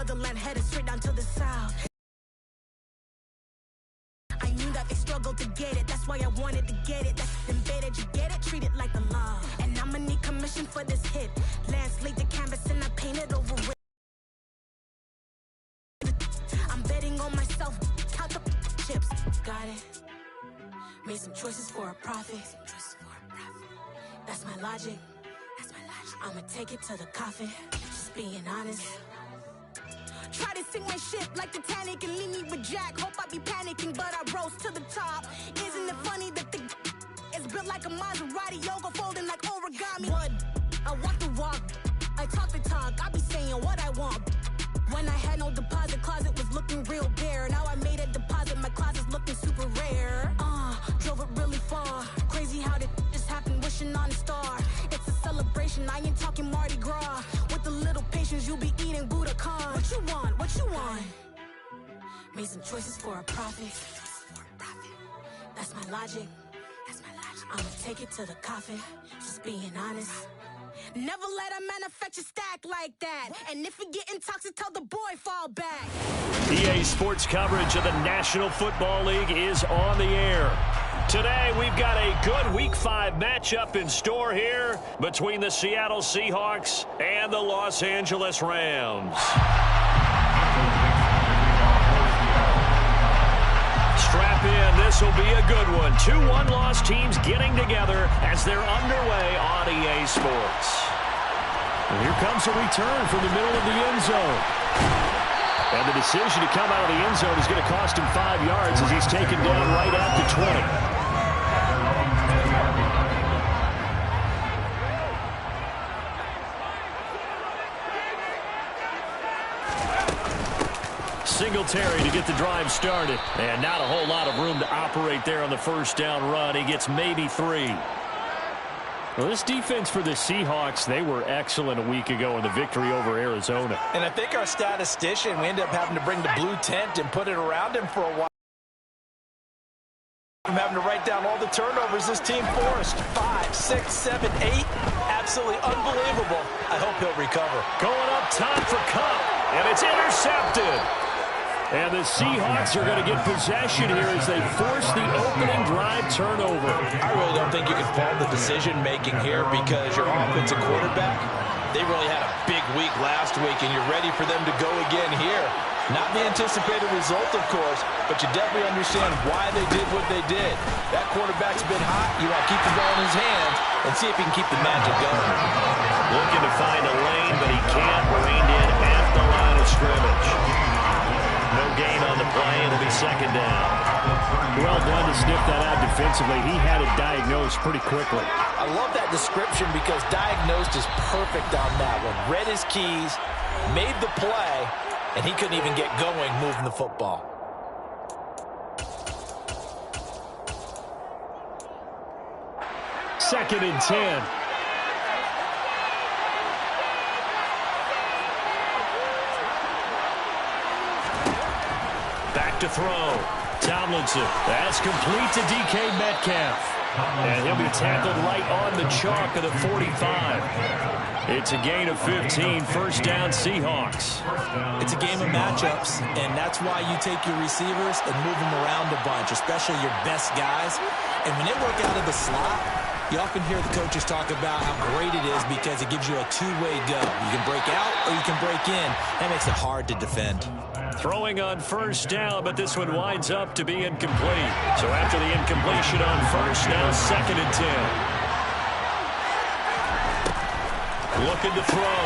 motherland, headed straight down to the south. I knew that they struggled to get it, that's why I wanted to get it. That's embedded, you get it, treat it like the law. And I'ma need commission for this hit. Lance laid the canvas and I painted over it. I'm betting on myself, count the chips. Got it. Made some choices for a profit. That's my logic. I'ma take it to the coffin. Just being honest. Try to sink my ship like Titanic and leave me with Jack. Hope I be panicking, but I rose to the top. Isn't it funny that the is built like a Maserati, yoga folding like origami? What? I walk the walk, I talk the talk. I be saying what I want. When I had no deposit, closet was looking real bare. Now I made a deposit, my closet's looking super rare. Drove it really far. Crazy how did this happen, wishing on a star. It's a celebration, I ain't talking Mardi Gras. With a little patience, you'll be eating Budokan. What you want? What you want? Made some choices for a profit. That's my logic. I'ma take it to the coffin. Just being honest. Never let a manufacture stack like that. And if it getting toxic, tell the boy fall back. EA Sports coverage of the National Football League is on the air. Today, we've got a good Week 5 matchup in store here between the Seattle Seahawks and the Los Angeles Rams. Strap in, this will be a good one. 2 one-loss teams getting together as they're underway on EA Sports. And here comes a return from the middle of the end zone. And the decision to come out of the end zone is going to cost him 5 yards as he's taken down right at the 20. Singletary to get the drive started. And not a whole lot of room to operate there on the first down run. He gets maybe 3. Well, this defense for the Seahawks, they were excellent a week ago in the victory over Arizona. And I think our statistician, we ended up having to bring the blue tent and put it around him for a while. I'm having to write down all the turnovers this team forced. 5, 6, 7, 8. Absolutely unbelievable. I hope he'll recover. Going up top for Cup, and it's intercepted. And the Seahawks are going to get possession here as they force the opening drive turnover. I really don't think you can fault the decision-making here because your offensive quarterback, they really had a big week last week, and you're ready for them to go again here. Not the anticipated result, of course, but you definitely understand why they did what they did. That quarterback's been hot. You want to keep the ball in his hands and see if he can keep the magic going. Looking to find a lane, but he can't. Reined in at the line of scrimmage. No gain on the play. It'll be second down. Well done to sniff that out defensively. He had it diagnosed pretty quickly. I love that description because diagnosed is perfect on that one. Read his keys, made the play, and he couldn't even get going moving the football. Second and 10. Back to throw. Tomlinson. That's complete to DK Metcalf. And he'll be tackled right on the chalk of the 45. It's a gain of 15. First down, Seahawks. It's a game of matchups, and that's why you take your receivers and move them around a bunch, especially your best guys. And when they work out of the slot, you often hear the coaches talk about how great it is because it gives you a two-way go. You can break out or you can break in. That makes it hard to defend. Throwing on first down, but this one winds up to be incomplete. So after the incompletion on first, now second and 10. Looking to throw.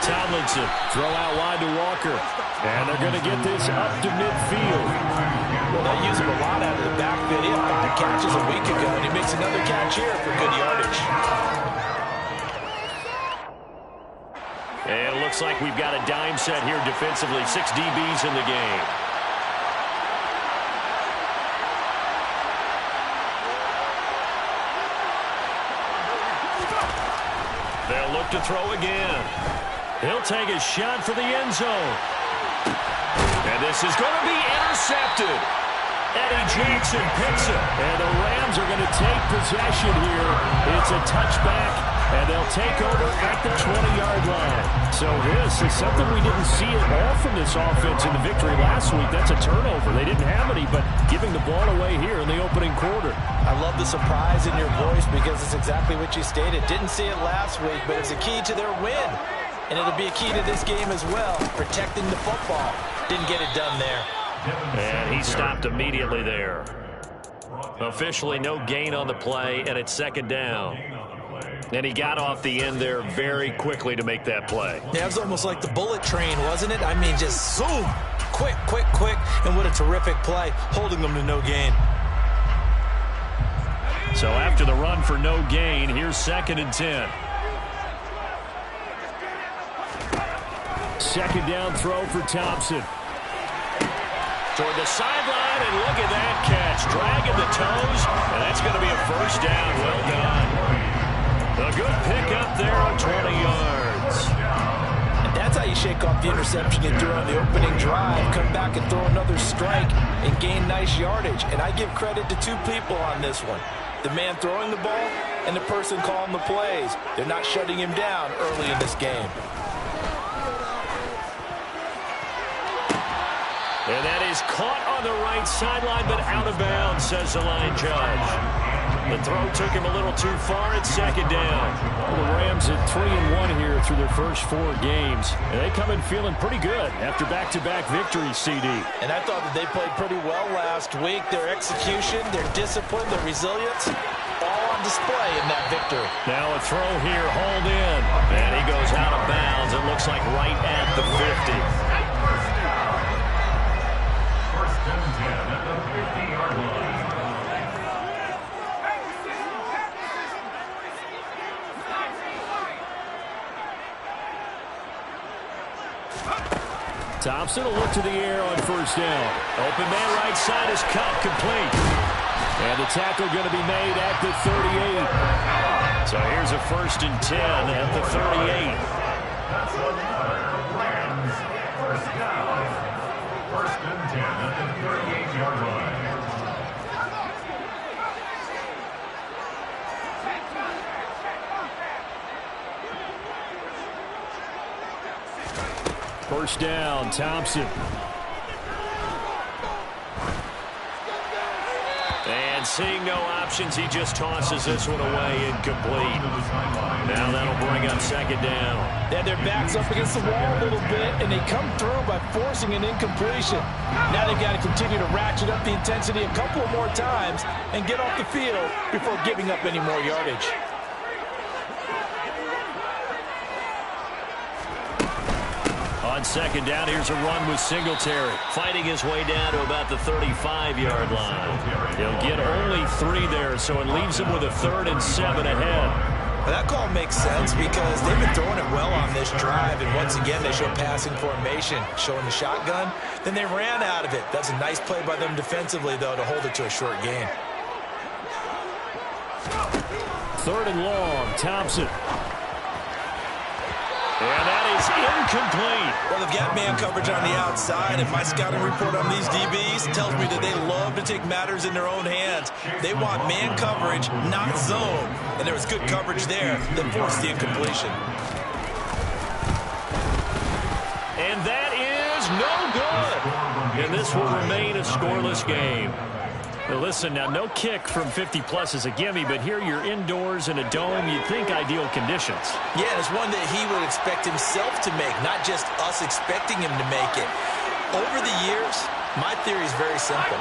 Tomlinson. Throw out wide to Walker. And they're going to get this up to midfield. Well, they use him a lot out of the backfield. He had 5 catches a week ago, and he makes another catch here for good yardage. And it looks like we've got a dime set here defensively. 6 DBs in the game. They'll look to throw again. He'll take a shot for the end zone. And this is going to be intercepted. Eddie Jackson picks it. And the Rams are going to take possession here. It's a touchback And they'll take over at the 20-yard line. So this is something we didn't see at all from this offense in the victory last week. That's a turnover. They didn't have any, but giving the ball away here in the opening quarter. I love the surprise in your voice because it's exactly what you stated. Didn't see it last week, but it's a key to their win. And it'll be a key to this game as well, protecting the football. Didn't get it done there. And he stopped immediately there. Officially no gain on the play, and it's second down. And he got off the end there very quickly to make that play. Yeah, it was almost like the bullet train, wasn't it? I mean, just zoom. Quick, quick, quick. And what a terrific play, holding them to no gain. So after the run for no gain, here's 2nd and 10. Second down throw for Thompson. Toward the sideline, and look at that catch. Dragging the toes, and that's going to be a first down. Well done. A good pickup there on 20 yards. And that's how you shake off the interception you threw on the opening drive. Come back and throw another strike and gain nice yardage. And I give credit to two people on this one. The man throwing the ball and the person calling the plays. They're not shutting him down early in this game. And that is caught on the right sideline, but out of bounds, says the line judge. The throw took him a little too far. It's second down. Well, the Rams at 3-1 here through their first 4 games. And they come in feeling pretty good after back-to-back victories, CD. And I thought that they played pretty well last week. Their execution, their discipline, their resilience, all on display in that victory. Now a throw here, hauled in. And he goes out of bounds. It looks like right at the 50. Thompson will look to the air on first down. Open man right side is cut, complete. And the tackle going to be made at the 38. So here's a 1st and 10 at the 38. First down. 1st and 10 at the 38-yard line. First down, Thompson. And seeing no options, he just tosses this one away, incomplete. Now that'll bring up 2nd down. Yeah, their back's up against the wall a little bit, and they come through by forcing an incompletion. Now they've got to continue to ratchet up the intensity a couple more times and get off the field before giving up any more yardage. On 2nd down, here's a run with Singletary. Fighting his way down to about the 35-yard line. He'll get only 3 there, so it leaves him with a 3rd and 7 ahead. Well, that call makes sense because they've been throwing it well on this drive, and once again, they show passing formation, showing the shotgun. Then they ran out of it. That's a nice play by them defensively, though, to hold it to a short gain. 3rd and long, Thompson. And that is incomplete. Well, they've got man coverage on the outside, and my scouting report on these DBs tells me that they love to take matters in their own hands. They want man coverage, not zone. And there was good coverage there that forced the incompletion. And that is no good. And this will remain a scoreless game. Now listen, now no kick from 50-plus is a gimme, but here you're indoors in a dome. You'd think ideal conditions. Yeah, it's one that he would expect himself to make, not just us expecting him to make it. Over the years, my theory is very simple.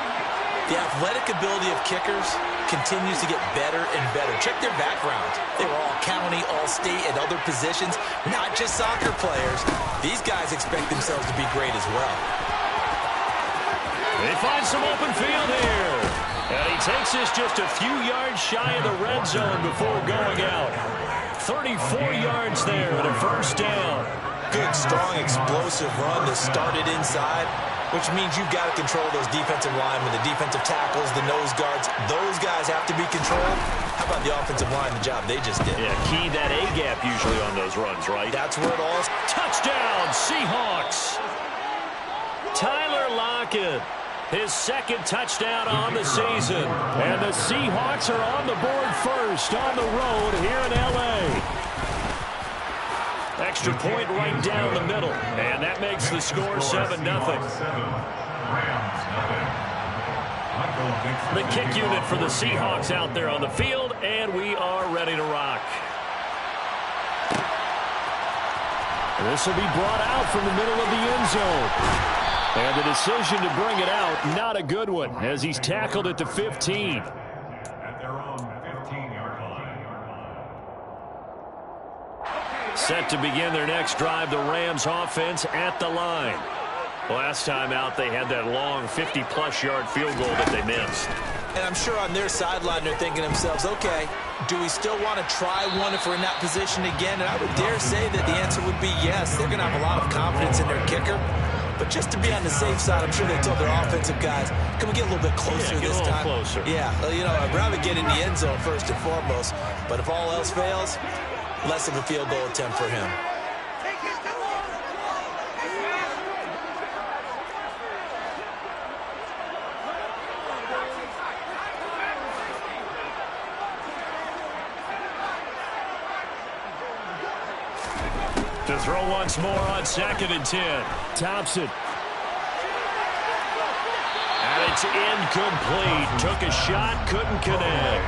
The athletic ability of kickers continues to get better and better. Check their backgrounds. They were all county, all state, and other positions, not just soccer players. These guys expect themselves to be great as well. They find some open field here. And he takes this just a few yards shy of the red zone before going out. 34 yards there and a first down. Good, strong, explosive run that started inside, which means you've got to control those defensive linemen, the defensive tackles, the nose guards. Those guys have to be controlled. How about the offensive line, the job they just did? Yeah, key that A-gap usually on those runs, right? That's where it all... Touchdown, Seahawks. Tyler Lockett. His 2nd touchdown on the season. And the Seahawks are on the board first on the road here in L.A. extra point right down the middle. And that makes the score 7-0. The kick unit for the Seahawks out there on the field, and we are ready to rock. This will be brought out from the middle of the end zone. And the decision to bring it out, not a good one, as he's tackled at the 15. At their own 15-yard line. Set to begin their next drive, the Rams offense at the line. Last time out, they had that long 50-plus yard field goal that they missed. And I'm sure on their sideline they're thinking to themselves, okay, do we still want to try one if we're in that position again? And I would dare say that the answer would be yes. They're going to have a lot of confidence in their kicker. But just to be on the safe side, I'm sure they told their offensive guys, can we get a little bit closer this time? Closer. Yeah, you know, I'd rather get in the end zone first and foremost. But if all else fails, less of a field goal attempt for him. To throw once more on 2nd and 10. Thompson. And it's incomplete. Took a shot, couldn't connect.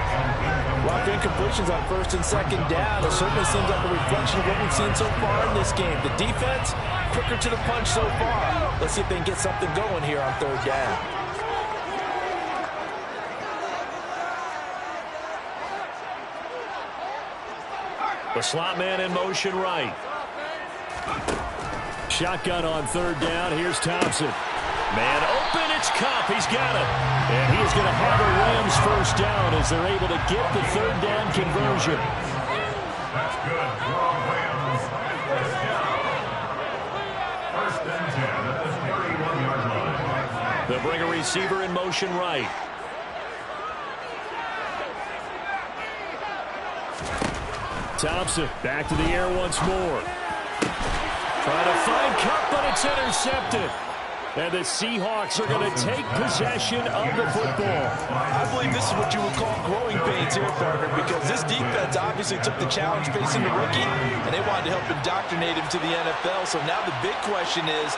Rough incompletions on 1st and 2nd down. It certainly seems like a reflection of what we've seen so far in this game. The defense, quicker to the punch so far. Let's see if they can get something going here on 3rd down. The slot man in motion right. Shotgun on 3rd down. Here's Thompson. Man open, it's Cup. He's got it. And he's going to have a Rams first down as they're able to get the 3rd down conversion. That's good for Rams. First down. 1st and 10 at the 31-yard line. They'll bring a receiver in motion right. Thompson back to the air once more. Trying to find Cup, but it's intercepted. And the Seahawks are going to take possession of the football. I believe this is what you would call growing pains here, Parker, because this defense obviously took the challenge facing the rookie, and they wanted to help indoctrinate him to the NFL. So now the big question is,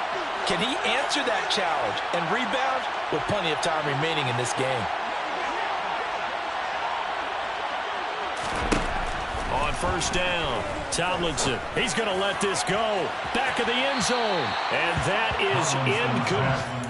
can he answer that challenge and rebound with plenty of time remaining in this game? On 1st down, Tomlinson. He's going to let this go. Back of the end zone. And that is incomplete.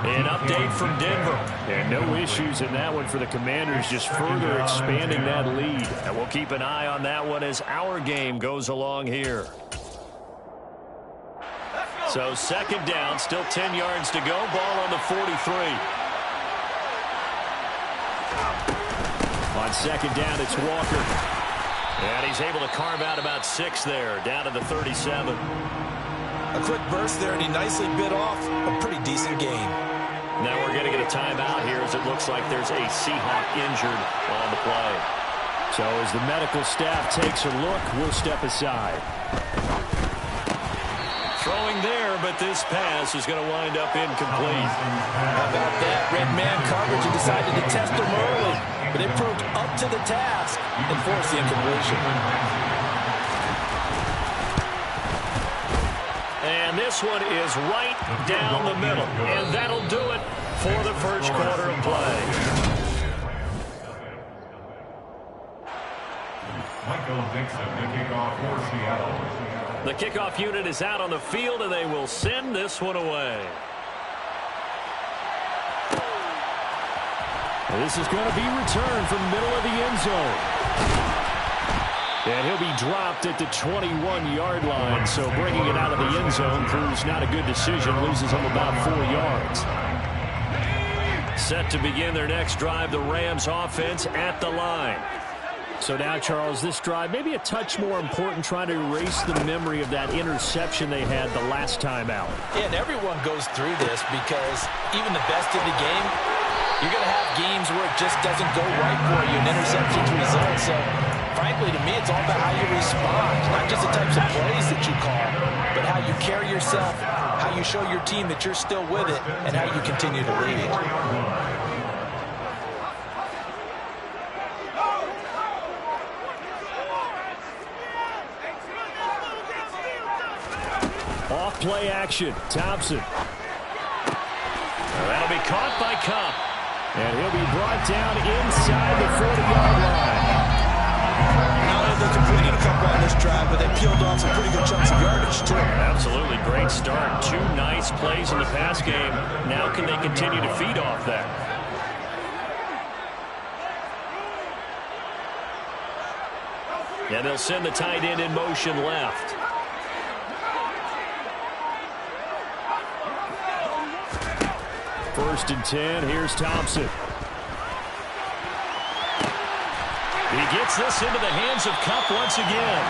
An update from Denver. And no issues in that one for the Commanders, just further expanding that lead. And we'll keep an eye on that one as our game goes along here. So 2nd down, still 10 yards to go. Ball on the 43. On 2nd down, it's Walker. And he's able to carve out about 6 there, down to the 37. A quick burst there, and he nicely bit off a pretty decent gain. Now we're going to get a timeout here as it looks like there's a Seahawk injured on the play. So as the medical staff takes a look, we'll step aside. Throwing there, but this pass is going to wind up incomplete. How about that? Red man coverage and decided to test him early, but it proved up to the task and forced the incompletion. And this one is right down the middle. And that'll do it for the first quarter of play. Michael Dixon, the kickoff for Seattle. The kickoff unit is out on the field, and they will send this one away. This is going to be returned from the middle of the end zone. And he'll be dropped at the 21-yard line, so bringing it out of the end zone proves not a good decision, loses him about 4 yards. Set to begin their next drive, the Rams offense at the line. So now, Charles, this drive maybe a touch more important, trying to erase the memory of that interception they had the last time out. Yeah, and everyone goes through this because even the best in the game You're going to have games where it just doesn't go right for you, and interceptions result. So, frankly, to me, it's all about how you respond, not just the types of plays that you call, but how you carry yourself, how you show your team that you're still with it, and how you continue to lead. Off play action. Thompson. That'll be caught by Cup. And he'll be brought down inside the 40-yard line. Not only they completed a couple on this drive, but they peeled off some pretty good chunks of yardage, too. Absolutely great start. 2 nice plays in the pass game. Now can they continue to feed off that? And they'll send the tight end in motion left. First and 10. Here's Thompson. He gets this into the hands of Cup once again.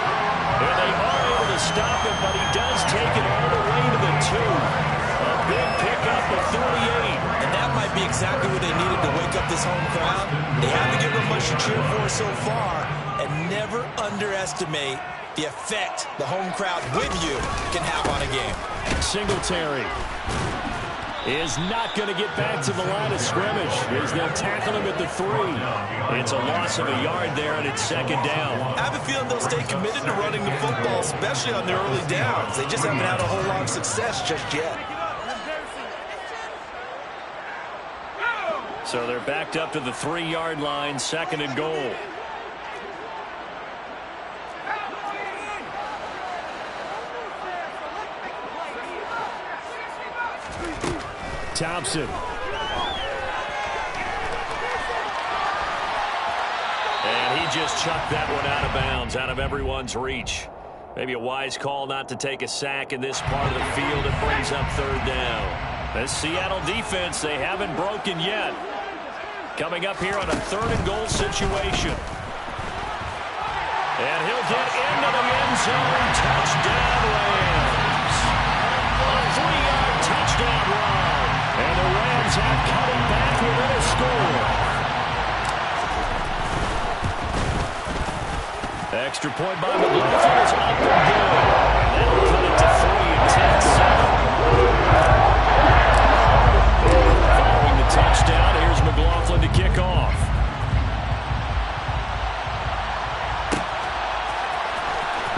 And they are able to stop him, but he does take it all the way to the 2. A big pickup of 38. And that might be exactly what they needed to wake up this home crowd. They haven't given them much to cheer for so far. And never underestimate the effect the home crowd with you can have on a game. Singletary is not going to get back to the line of scrimmage as they'll tackle him at the 3. It's a loss of a yard there, and it's second down. I have a feeling they'll stay committed to running the football, especially on their early downs. They just haven't had a whole lot of success just yet. So they're backed up to the 3-yard line, second and goal. Thompson. And he just chucked that one out of bounds, out of everyone's reach. Maybe a wise call not to take a sack in this part of the field. It brings up third down. This Seattle defense, they haven't broken yet. Coming up here on a third and goal situation. And he'll get into the end zone. Touchdown, Rams. A 3-yard touchdown run. And the Rams have cut it back within a score. Extra point by McLaughlin is up and good. That'll cut it to 3 and 10. Following the touchdown, here's McLaughlin to kick off.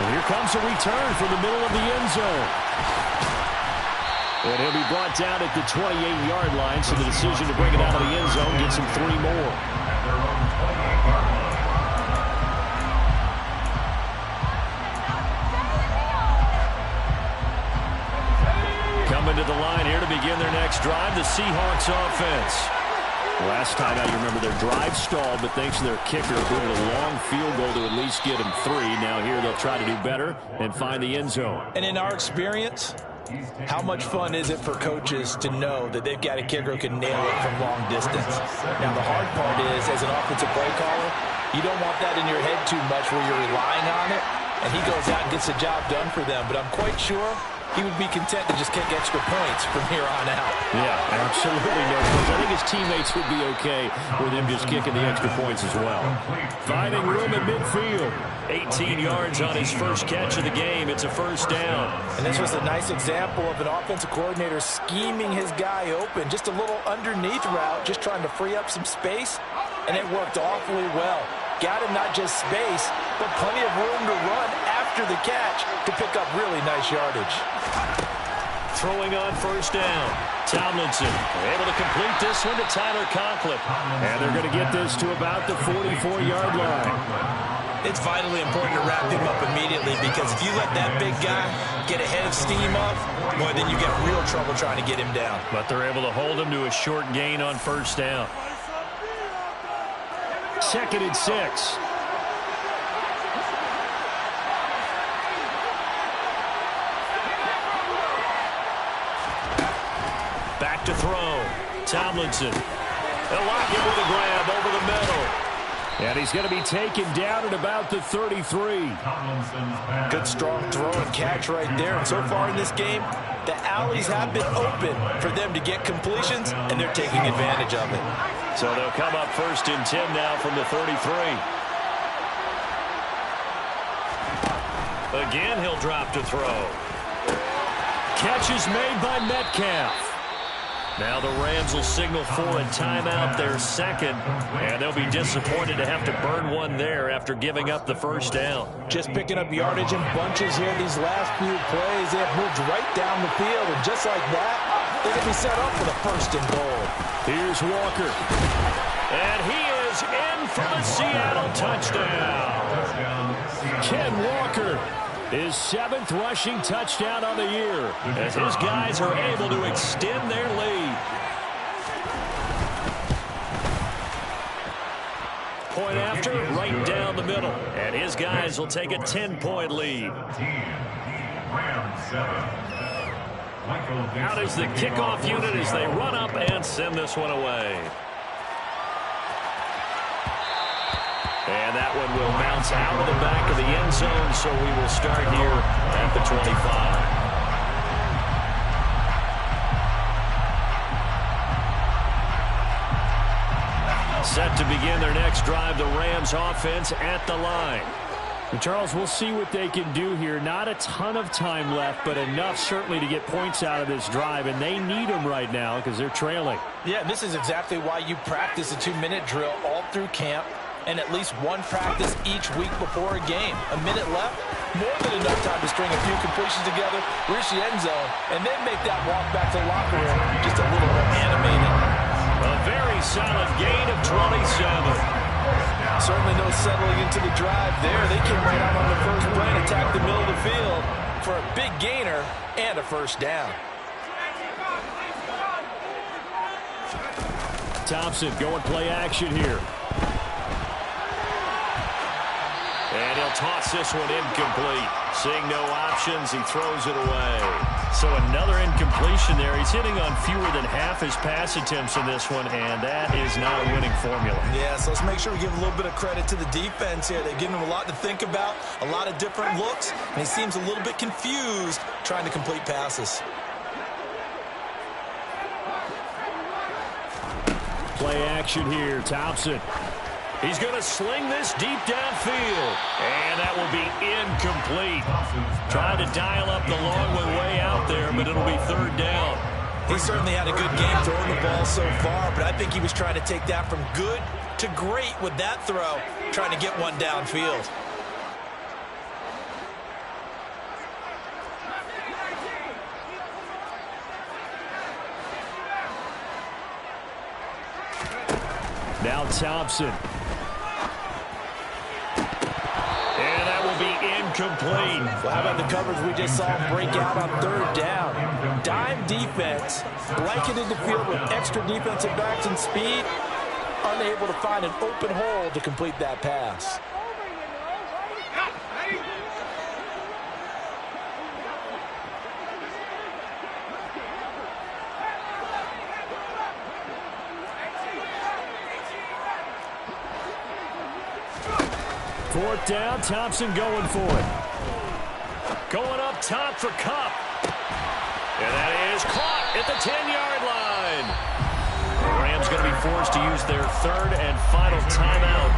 And here comes a return from the middle of the end zone. And he'll be brought down at the 28-yard line, so the decision to bring it out of the end zone gets him 3 more. Coming to the line here to begin their next drive, the Seahawks offense. Last time out, you remember their drive stalled, but thanks to their kicker, booted a long field goal to at least get them 3. Now here they'll try to do better and find the end zone. And in our experience, how much fun is it for coaches to know that they've got a kicker who can nail it from long distance? Now, the hard part is, as an offensive play caller, you don't want that in your head too much where you're relying on it, and he goes out and gets the job done for them. But I'm quite sure he would be content to just kick extra points from here on out. Yeah, absolutely no points. I think his teammates would be okay with him just kicking the extra points as well. Finding room in midfield. 18 yards on his first catch of the game. It's a first down. And this was a nice example of an offensive coordinator scheming his guy open. Just a little underneath route, just trying to free up some space, and it worked awfully well. Got him not just space, but plenty of room to run after the catch to pick up really nice yardage. Throwing on first down. Tomlinson able to complete this one to Tyler Conklin. And they're going to get this to about the 44-yard line. It's vitally important to wrap him up immediately, because if you let that big guy get ahead of steam up, boy, then you get real trouble trying to get him down. But they're able to hold him to a short gain on first down. Second and 6. Back to throw. Tomlinson. They'll lock him with a grab over the middle. And he's going to be taken down at about the 33. Good strong throw and catch right there. And so far in this game, the alleys have been open for them to get completions, and they're taking advantage of it. So they'll come up 1st and 10 now from the 33. Again, he'll drop to throw. Catch is made by Metcalf. Now the Rams will signal for a timeout, their second, and they'll be disappointed to have to burn one there after giving up the first down. Just picking up yardage in bunches here these last few plays. They have moved right down the field, and just like that, they're going to be set up for the 1st and goal. Here's Walker. And he is in for the Seattle touchdown. Ken Walker, his 7th rushing touchdown on the year, as his guys are able to extend their lead. Point after, right down the middle. And his guys will take a 10-point lead. Out is the kickoff unit as they run up and send this one away. And that one will bounce out of the back of the end zone, so we will start here at the 25. Set to begin their next drive, the Rams offense at the line. And Charles, we'll see what they can do here. Not a ton of time left, but enough certainly to get points out of this drive, and they need them right now because they're trailing. Yeah, this is exactly why you practice a 2-minute drill all through camp, and at least one practice each week before a game. A minute left, more than enough time to string a few completions together, reach the end zone, and then make that walk back to the locker room just a little more animated. A very solid gain of 27. Certainly no settling into the drive there. They came right out on the first play and attacked the middle of the field for a big gainer and a 1st down. Thompson going play action here. And he'll toss this one incomplete. Seeing no options, he throws it away. So another incompletion there. He's hitting on fewer than half his pass attempts in this one, and that is not a winning formula. Yeah, so let's make sure we give a little bit of credit to the defense here. They've given him a lot to think about, a lot of different looks, and he seems a little bit confused trying to complete passes. Play action here, Thompson. He's going to sling this deep downfield. And that will be incomplete. Trying to dial up the long one way out there, but it'll be 3rd down. He certainly had a good game throwing the ball so far, but I think he was trying to take that from good to great with that throw, trying to get one downfield. Now Thompson. And that will be incomplete. Well, how about the coverage we just saw break out on 3rd down? Dime defense, blanketed the field with extra defensive backs and speed, unable to find an open hole to complete that pass. Fourth down, Thompson going for it. Going up top for Kupp. And that is caught at the 10-yard line. The Rams going to be forced to use their 3rd and final timeout,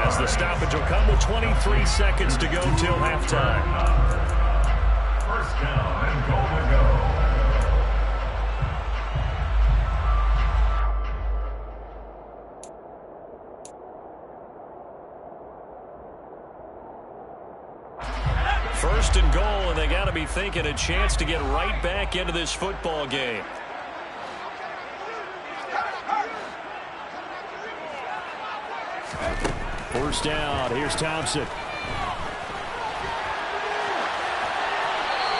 as the stoppage will come with 23 seconds to go till halftime. 1st down and goal to go. First and goal, and they got to be thinking a chance to get right back into this football game. First down, here's Thompson.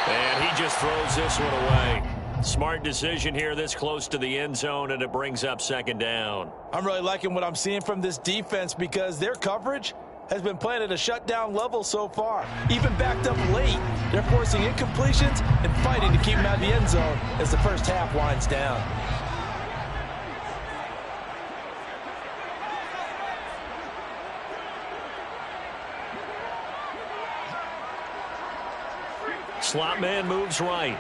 And he just throws this one away. Smart decision here this close to the end zone, and it brings up 2nd down. I'm really liking what I'm seeing from this defense because their coverage has been playing at a shutdown level so far. Even backed up late, they're forcing incompletions and fighting to keep them out of the end zone as the first half winds down. Slot man moves right.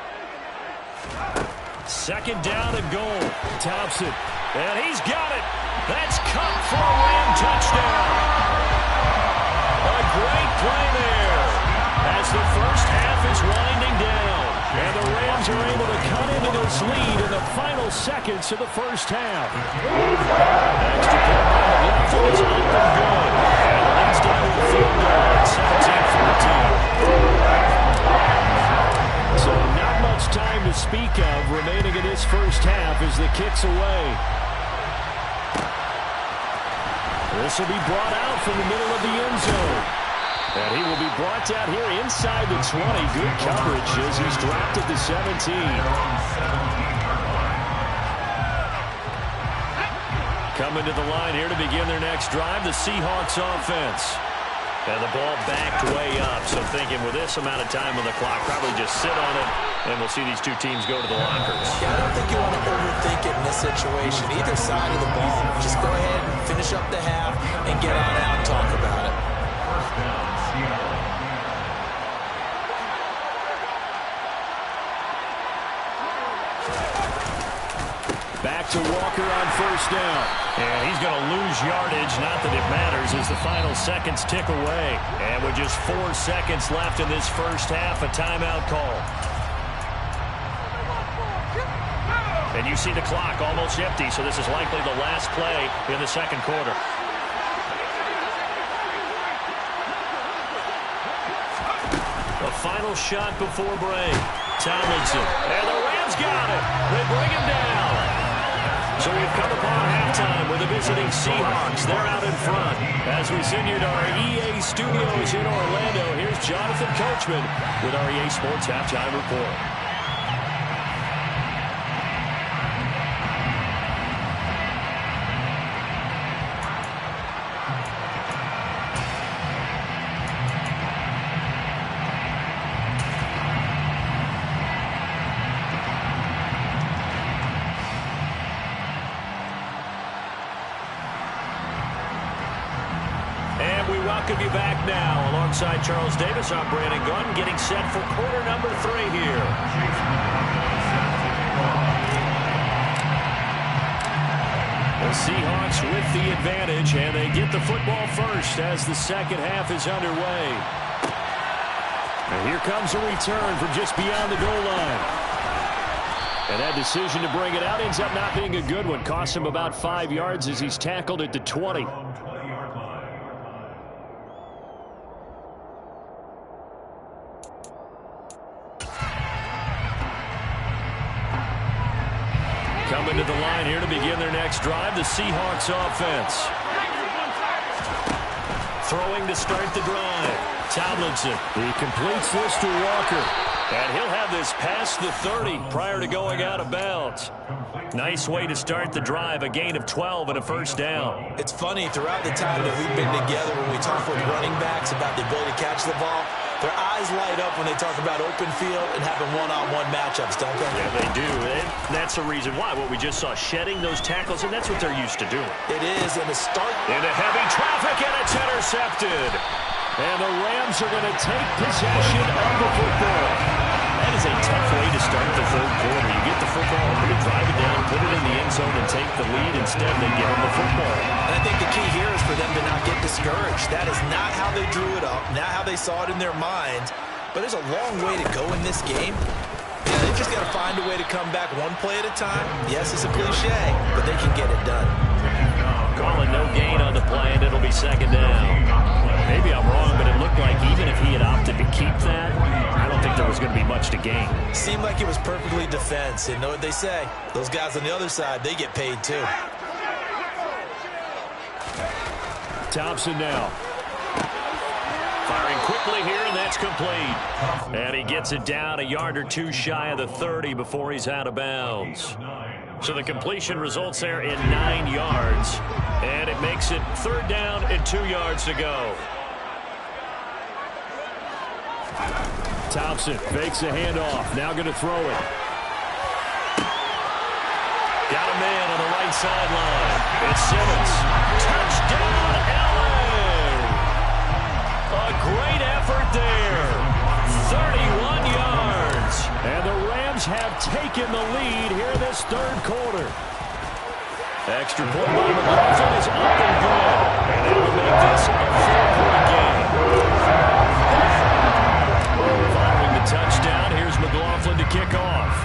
2nd down and goal. Thompson. And he's got it. That's caught for a Ram touchdown. A great play there as the first half is winding down. And the Rams are able to cut into this lead in the final seconds of the first half. Extra point by the left is up and good. And leads down to the field goal at 17-14. So not much time to speak of remaining in this first half as the kick's away. This will be brought out from the middle of the end zone. And he will be brought down here inside the 20. Good coverage as he's dropped at the 17. Coming to the line here to begin their next drive, the Seahawks offense. And the ball backed way up. So thinking with this amount of time on the clock, probably just sit on it, and we'll see these two teams go to the lockers. Yeah, I don't think you want to overthink it in this situation. Either side of the ball, just go ahead and finish up the half and get on out and talk about it. First down, Seattle. Back to Walker on first down. And he's going to lose yardage. Not that it matters as the final seconds tick away. And with just 4 seconds left in this first half, a timeout call. And you see the clock almost empty, so this is likely the last play in the second quarter. A final shot before break. Tomlinson. And the Rams got it. They bring him down. So we've come upon halftime with the visiting Seahawks. They're out in front. As we send you to our EA studios in Orlando, here's Jonathan Coachman with our EA Sports Halftime Report. Welcome you back now. Alongside Charles Davis, I'm Brandon Gunn, getting set for quarter number 3 here. The Seahawks with the advantage, and they get the football first as the second half is underway. And here comes a return from just beyond the goal line. And that decision to bring it out ends up not being a good one. Costs him about 5 yards as he's tackled at the 20. Coming to the line here to begin their next drive, the Seahawks offense. Throwing to start the drive. Tomlinson. He completes this to Walker. And he'll have this past the 30 prior to going out of bounds. Nice way to start the drive, a gain of 12 and a first down. It's funny, throughout the time that we've been together, when we talk with running backs about the ability to catch the ball, their eyes light up when they talk about open field and having one-on-one matchups, don't they? Yeah, they do. And that's the reason why. What we just saw, shedding those tackles, and that's what they're used to doing. It is, and to start into heavy traffic, and it's intercepted. And the Rams are going to take possession of the football. That is a tough way to start the third quarter. You get the football, you drive it down, put it in the end zone, and take the lead. Instead, they give them the football. And I think the key here is for them to not get discouraged. That is not how they drew it up, not how they saw it in their minds. But there's a long way to go in this game. Yeah, they just got to find a way to come back one play at a time. Yes, it's a cliche, but they can get it done. Calling no gain on the play, and it'll be second down. Maybe I'm wrong, but it looked like even if he had opted to keep that, I don't think there was going to be much to gain. Seemed like it was perfectly defense. And know what they say? Those guys on the other side, they get paid too. Thompson now. Firing quickly here, and that's complete. And he gets it down a yard or two shy of the 30 before he's out of bounds. So the completion results there in 9 yards. And it makes it third down and 2 yards to go. Thompson fakes a handoff. Now going to throw it. Got a man on the right sideline. It's Simmons. Touchdown, LA! A great effort there. 31 yards. And the Rams have taken the lead here in this third quarter. Extra point by McLaughlin is up and good. And that will make this a 4-point game. Following the touchdown, here's McLaughlin to kick off.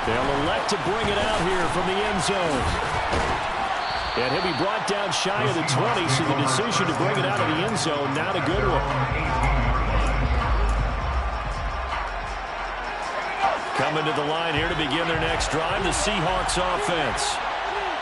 They'll elect to bring it out here from the end zone. And he'll be brought down shy of the 20, so the decision to bring it out of the end zone, not a good one. Coming to the line here to begin their next drive, the Seahawks offense.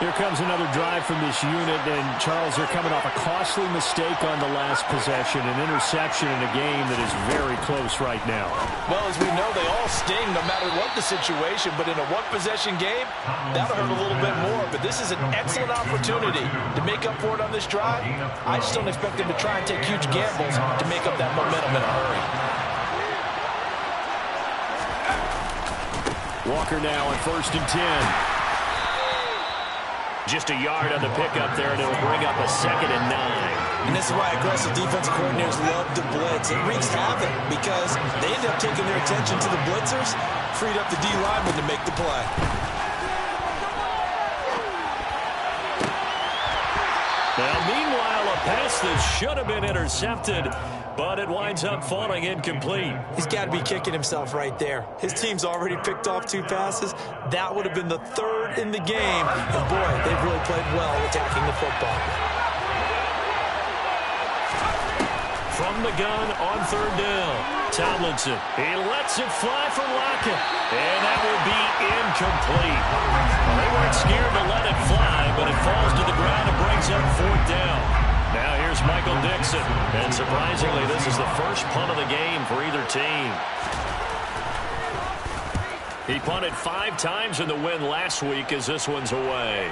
Here comes another drive from this unit, and Charles, they're coming off a costly mistake on the last possession, an interception in a game that is very close right now. Well, as we know, they all sting no matter what the situation, but in a one-possession game, that'll hurt a little bit more. But this is an excellent opportunity to make up for it on this drive. I just don't expect them to try and take huge gambles to make up that momentum in a hurry. Walker now on 1st and 10. Just a yard on the pickup there, and it'll bring up a 2nd and 9. And this is why aggressive defensive coordinators love to blitz. It wreaks havoc because they end up taking their attention to the blitzers, freed up the D-lineman to make the play. Now, meanwhile, a pass that should have been intercepted, but it winds up falling incomplete. He's got to be kicking himself right there. His team's already picked off 2 passes. That would have been the 3rd in the game. And boy, they've really played well attacking the football. From the gun on 3rd down, Tomlinson. He lets it fly for Lockett, and that will be incomplete. Well, they weren't scared to let it fly, but it falls to the ground and brings up 4th down. Now here's Michael Dixon. And surprisingly, this is the first punt of the game for either team. He punted 5 times in the win last week as this one's away.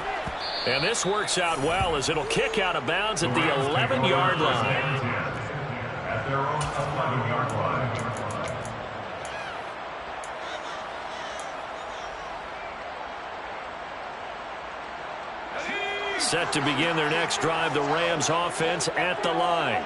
And this works out well as it'll kick out of bounds at the 11-yard line. At their own 11-yard line. Set to begin their next drive, the Rams offense at the line.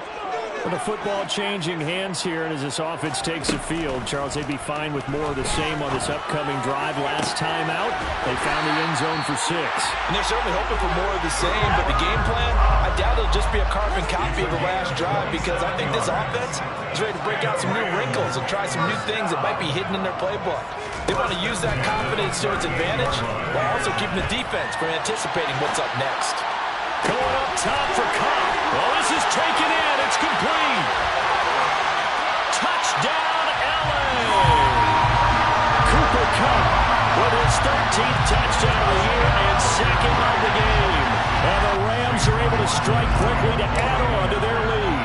With the football changing hands here, and as this offense takes the field, Charles, they'd be fine with more of the same on this upcoming drive. Last time out, they found the end zone for 6. And they're certainly hoping for more of the same, but the game plan, I doubt it'll just be a carbon copy of the last drive because I think this offense is ready to break out some new wrinkles and try some new things that might be hidden in their playbook. They want to use that confidence to its advantage while also keeping the defense from anticipating what's up next. Going up top for Cobb. Well, this is taken in. It's complete. Touchdown, LA. Cooper Kupp with his 13th touchdown of the year and 2nd of the game. And the Rams are able to strike quickly to add on to their lead.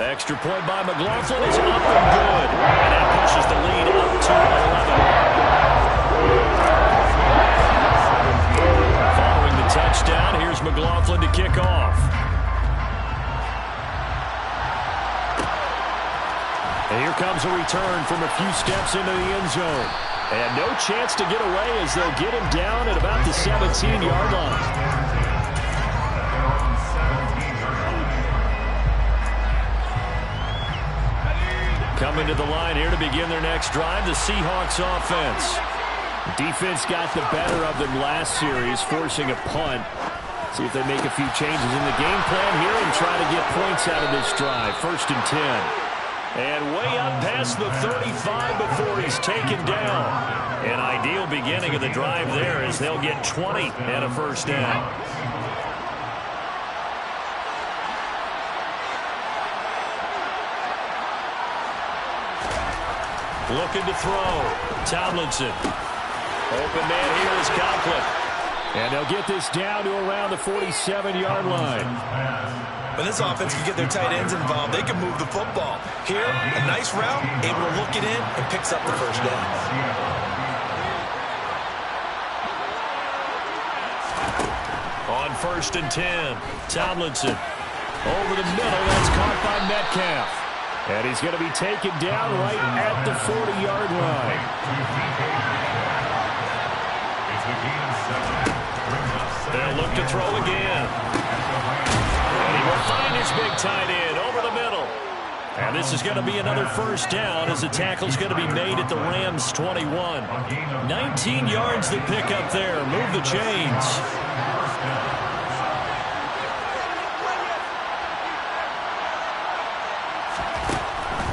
Extra point by McLaughlin is up and good. And that pushes the lead up to 11. Following the touchdown, here's McLaughlin to kick off. And here comes a return from a few steps into the end zone. And no chance to get away as they'll get him down at about the 17-yard line. Coming to the line here to begin their next drive, the Seahawks offense. Defense got the better of them last series, forcing a punt. See if they make a few changes in the game plan here and try to get points out of this drive. 1st and 10. And way up past the 35 before he's taken down. An ideal beginning of the drive there as they'll get 20 and a 1st down. Looking to throw. Tomlinson. Open man here is Conklin. And they'll get this down to around the 47-yard line. When this offense can get their tight ends involved, they can move the football. Here, a nice route, able to look it in, and picks up the 1st down. On 1st and 10, Tomlinson. Over the middle, that's caught by Metcalf. And he's going to be taken down right at the 40-yard line. They'll look to throw again. And he will find his big tight end over the middle. And this is going to be another first down as the tackle's going to be made at the Rams' 21. 19 yards to pick up there. Move the chains.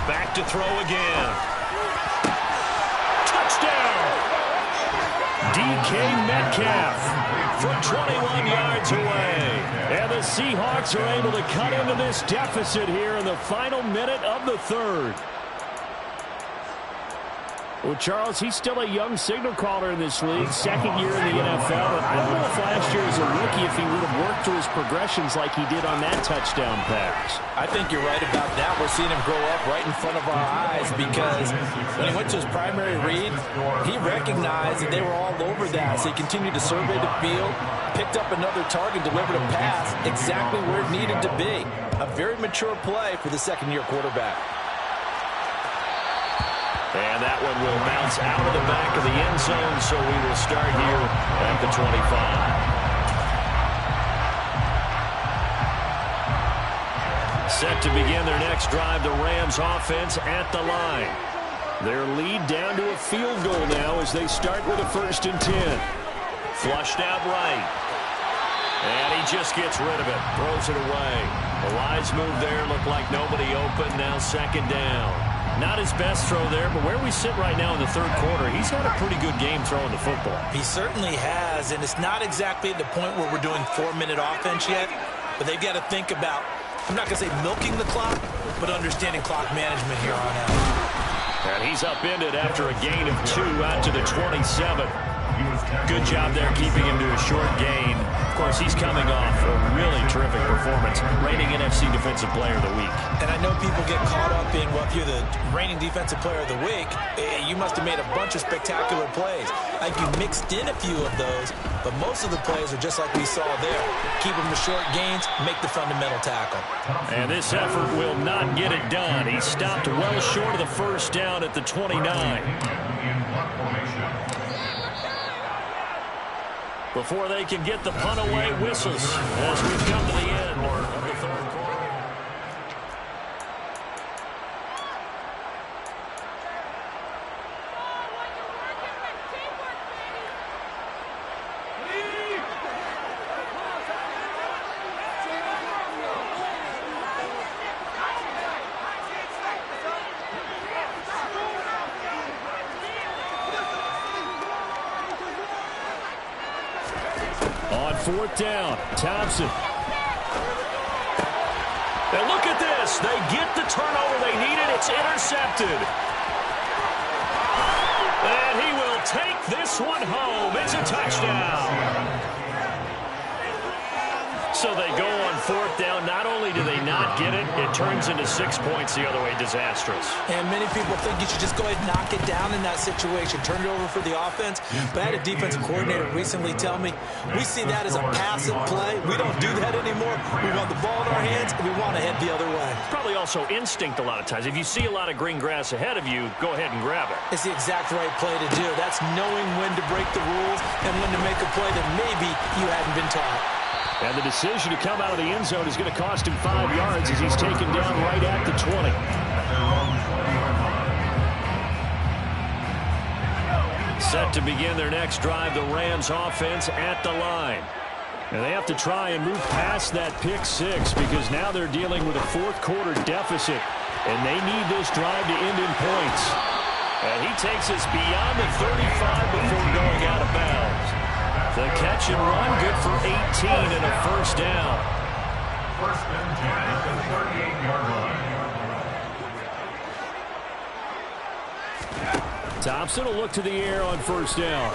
Back to throw again. Touchdown! DK Metcalf from 21 yards away. And the Seahawks are able to cut into this deficit here in the final minute of the third. Well, Charles, he's still a young signal caller in this league, second year in the NFL. And I don't know if last year as a rookie if he would have worked through his progressions like he did on that touchdown pass. I think you're right about that. We're seeing him grow up right in front of our eyes because when he went to his primary read, he recognized that they were all over that. So he continued to survey the field, picked up another target, delivered a pass exactly where it needed to be. A very mature play for the second-year quarterback. And that one will bounce out of the back of the end zone, so we will start here at the 25. Set to begin their next drive, the Rams offense at the line. Their lead down to a field goal now as they start with a 1st and 10. Flushed out right. And he just gets rid of it, throws it away. The wise move there, looked like nobody open, now 2nd down. Not his best throw there, but where we sit right now in the third quarter, he's had a pretty good game throwing the football. He certainly has, and it's not exactly at the point where we're doing 4-minute offense yet, but they've got to think about, I'm not going to say milking the clock, but understanding clock management here on out. And he's upended after a gain of 2 out to the 27. Good job there keeping him to a short gain. Of course, he's coming off a really terrific performance, reigning NFC Defensive Player of the Week. And I know people get caught up in, well, if you're the reigning Defensive Player of the Week, you must have made a bunch of spectacular plays. I think you mixed in a few of those, but most of the plays are just like we saw there. Keep them to short gains, make the fundamental tackle. And this effort will not get it done. He stopped well short of the 1st down at the 29. Before they can get the punt away, whistles as we come to the end of the third quarter. On 4th down, Thompson. And look at this. They get the turnover they needed. It's intercepted. And he will take this one home. It's a touchdown. So they go on 4th down. Not only do they not get it, it turns into 6 points the other way. Disastrous. And many people think you should just go ahead and knock it down in that situation. Turn it over for the offense. But I had a defensive coordinator recently tell me, we see that as a passive play. We don't do that anymore. We want the ball in our hands, and we want to head the other way. Probably also instinct a lot of times. If you see a lot of green grass ahead of you, go ahead and grab it. It's the exact right play to do. That's knowing when to break the rules and when to make a play that maybe you hadn't been taught. And the decision to come out of the end zone is going to cost him 5 yards as he's taken down right at the 20. Set to begin their next drive, the Rams offense at the line. And they have to try and move past that pick 6 because now they're dealing with a 4th quarter deficit. And they need this drive to end in points. And he takes us beyond the 35 before going out of bounds. The catch and run, good for 18 and a 1st down. 1st and 10 at the 38-yard line. Thompson will look to the air on 1st down.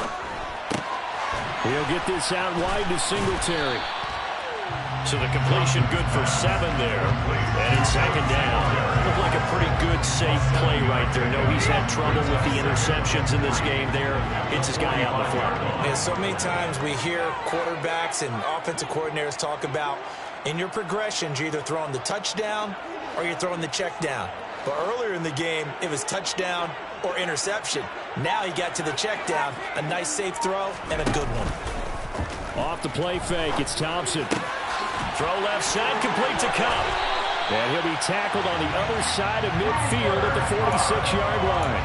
He'll get this out wide to Singletary. So the completion good for 7 there. And it's 2nd down. Looked like a pretty good, safe play right there. No, he's had trouble with the interceptions in this game there. Hits his guy out in the flat. Yeah, so many times we hear quarterbacks and offensive coordinators talk about in your progressions, you're either throwing the touchdown or you're throwing the check down. But earlier in the game, it was touchdown or interception. Now he got to the check down. A nice, safe throw and a good one. Off the play fake, it's Thompson. Throw left side, complete to Cup. And he'll be tackled on the other side of midfield at the 46-yard line.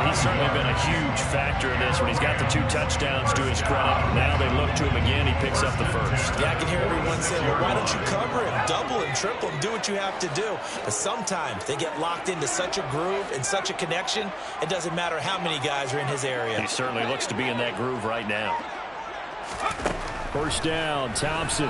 He's certainly been a huge factor in this when he's got the 2 touchdowns to his credit. Now they look to him again. He picks up the first. Yeah, I can hear everyone saying, well, why don't you cover him? Double him, triple him, do what you have to do. But sometimes they get locked into such a groove and such a connection, it doesn't matter how many guys are in his area. He certainly looks to be in that groove right now. First down, Thompson.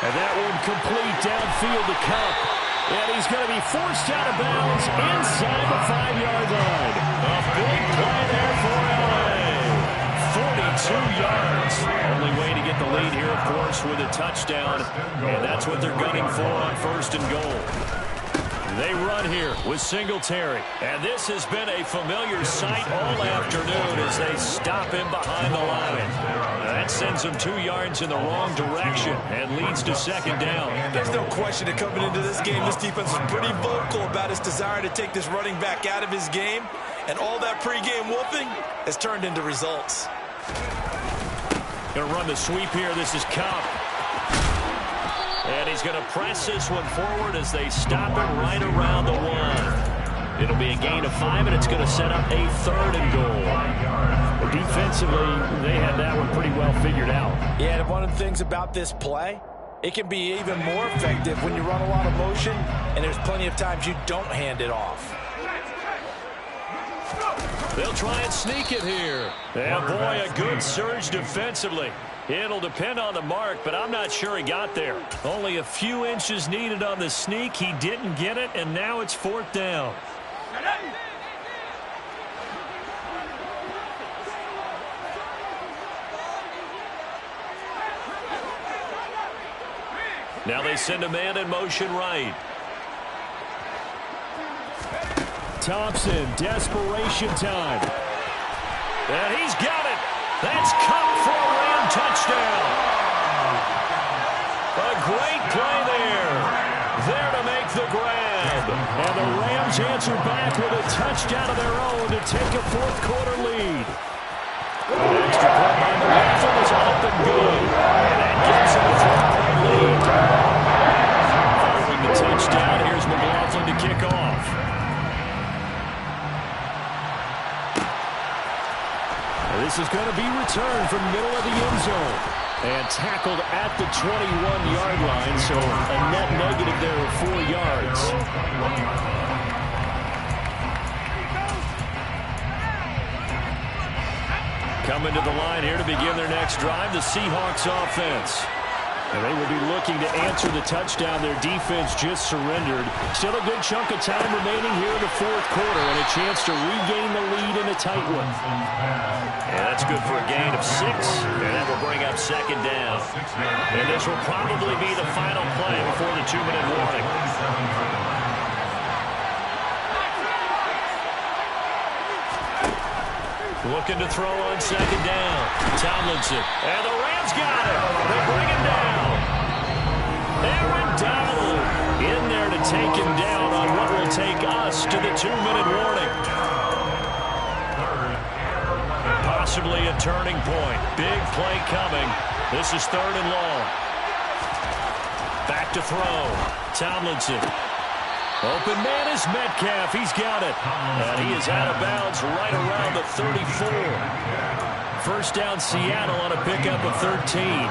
And that one complete downfield to Cup. And he's going to be forced out of bounds inside the 5-yard line. A big play there for LA. 42 yards. Only way to get the lead here, of course, with a touchdown. And that's what they're gunning for on 1st and goal. They run here with Singletary. And this has been a familiar sight all afternoon as they stop him behind the line. That sends him 2 yards in the wrong direction and leads to 2nd down. There's no question that coming into this game, this defense is pretty vocal about his desire to take this running back out of his game. And all that pregame wolfing has turned into results. Going to run the sweep here. This is Cobb. And he's going to press this one forward as they stop him right around the 1. It'll be a gain of 5, and it's going to set up a 3rd and goal. But defensively, they had that one pretty well figured out. Yeah, and one of the things about this play, it can be even more effective when you run a lot of motion, and there's plenty of times you don't hand it off. They'll try and sneak it here. And boy, a good surge defensively. It'll depend on the mark, but I'm not sure he got there. Only a few inches needed on the sneak. He didn't get it, and now it's 4th down. Now they send a man in motion right. Thompson, desperation time. And he's got it. That's Cup for a Ram touchdown. A great play there. There to make the grab. And the Rams answer back with a touchdown of their own to take a 4th quarter lead. An extra point by McLaughlin is up and good. And that gives them a 3-point lead. Following the touchdown, here's McLaughlin to kick off. This is going to be returned from the middle of the end zone. And tackled at the 21-yard line, so a net negative there of 4 yards. Coming to the line here to begin their next drive, the Seahawks offense. And they will be looking to answer the touchdown their defense just surrendered. Still a good chunk of time remaining here in the 4th quarter and a chance to regain the lead in a tight one. And that's good for a gain of 6, and that will bring up 2nd down. And this will probably be the final play before the 2-minute warning. Looking to throw on 2nd down. Tomlinson. And the Rams got it. They bring him down. Aaron Donald in there to take him down on what will take us to the 2-minute warning. Possibly a turning point. Big play coming. This is 3rd and long. Back to throw. Tomlinson. Open man is Metcalf. He's got it. And he is out of bounds right around the 34. First down Seattle on a pickup of 13.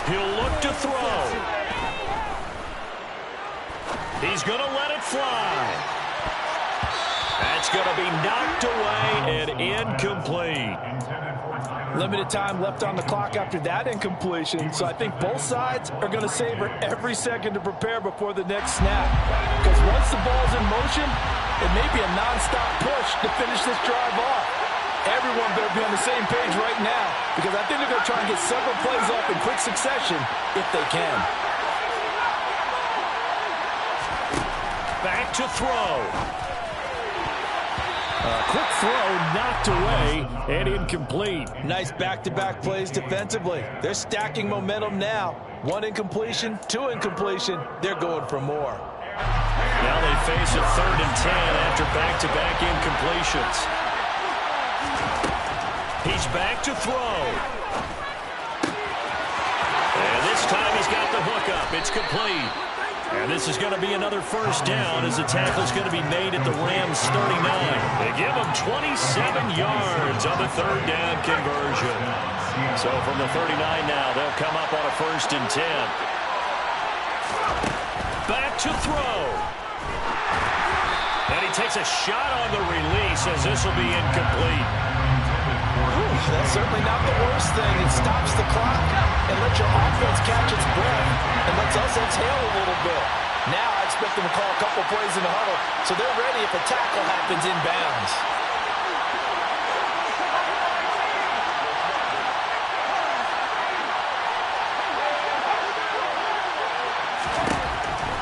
He'll look to throw. He's going to let it fly. That's going to be knocked away and incomplete. Limited time left on the clock after that incompletion, so I think both sides are going to savor every second to prepare before the next snap. Because once the ball's in motion, it may be a nonstop push to finish this drive off. Everyone better be on the same page right now, because I think they're going to try and get several plays off in quick succession if they can. Back to throw. Quick throw knocked away and incomplete. Nice back-to-back plays defensively. They're stacking momentum now. 1 incompletion, 2 incompletion. They're going for more. Now they face a 3rd and 10 after back-to-back incompletions. He's back to throw. And this time he's got the hookup. It's complete. And this is going to be another first down as the tackle's going to be made at the Rams' 39. They give him 27 yards on the 3rd down conversion. So from the 39 now, they'll come up on a 1st and 10. Back to throw. And he takes a shot on the release as this will be incomplete. That's certainly not the worst thing. It stops the clock and lets your offense catch its breath and lets us exhale a little bit. Now I expect them to call a couple plays in the huddle so they're ready if a tackle happens inbounds.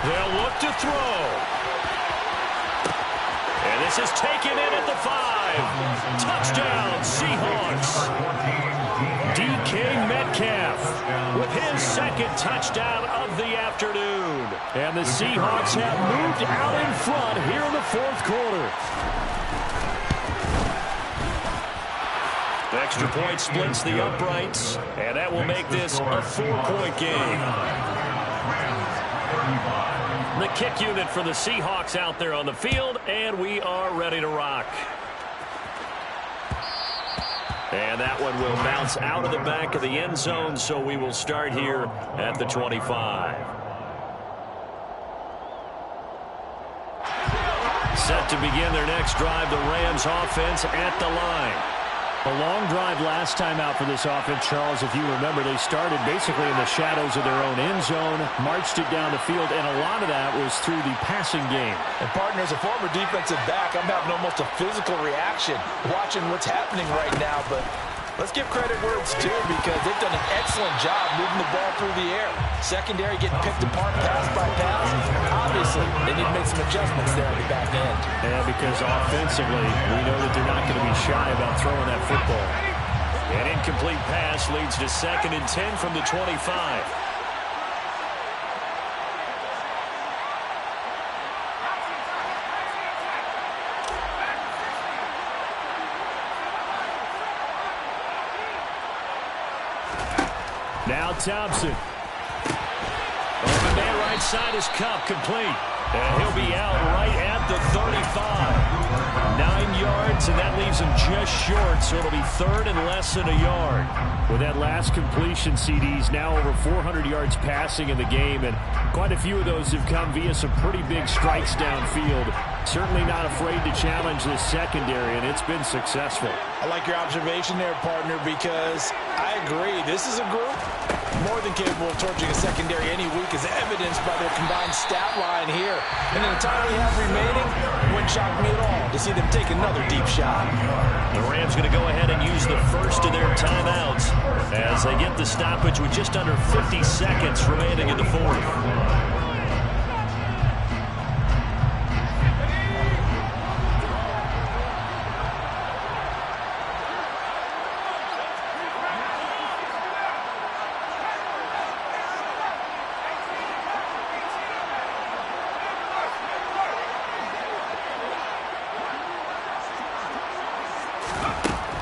They'll look to throw. And this is taken in at the 5. Touchdown, Seahawks. DK Metcalf with his 2nd touchdown of the afternoon. And the Seahawks have moved out in front here in the 4th quarter. The extra point splits the uprights, and that will make this a 4-point game. The kick unit for the Seahawks out there on the field, and we are ready to rock. And that one will bounce out of the back of the end zone, so we will start here at the 25. Set to begin their next drive, the Rams offense at the line. A long drive last time out for this offense, Charles. If you remember, they started basically in the shadows of their own end zone, marched it down the field, and a lot of that was through the passing game. And, partner, as a former defensive back, I'm having almost a physical reaction watching what's happening right now. But let's give credit where it's due because they've done an excellent job moving the ball through the air. Secondary getting picked apart pass by pass. Obviously, they need to make some adjustments there at the back end. Yeah, because offensively, we know that they're not going to be shy about throwing that football. An incomplete pass leads to 2nd and 10 from the 25. Now Thompson. Open man right side is Cup, complete. And he'll be out right at the 35. 9 yards, and that leaves him just short, so it'll be 3rd and less than a yard. With that last completion, CD's now over 400 yards passing in the game, and quite a few of those have come via some pretty big strikes downfield. Certainly not afraid to challenge this secondary, and it's been successful. I like your observation there, partner, because I agree. This is a group more than capable of torching a secondary any week, as evidenced by their combined stat line here. And in the time we have remaining, it wouldn't shock me at all to see them take another deep shot. The Rams going to go ahead and use the first of their timeouts as they get the stoppage with just under 50 seconds remaining in the 4th.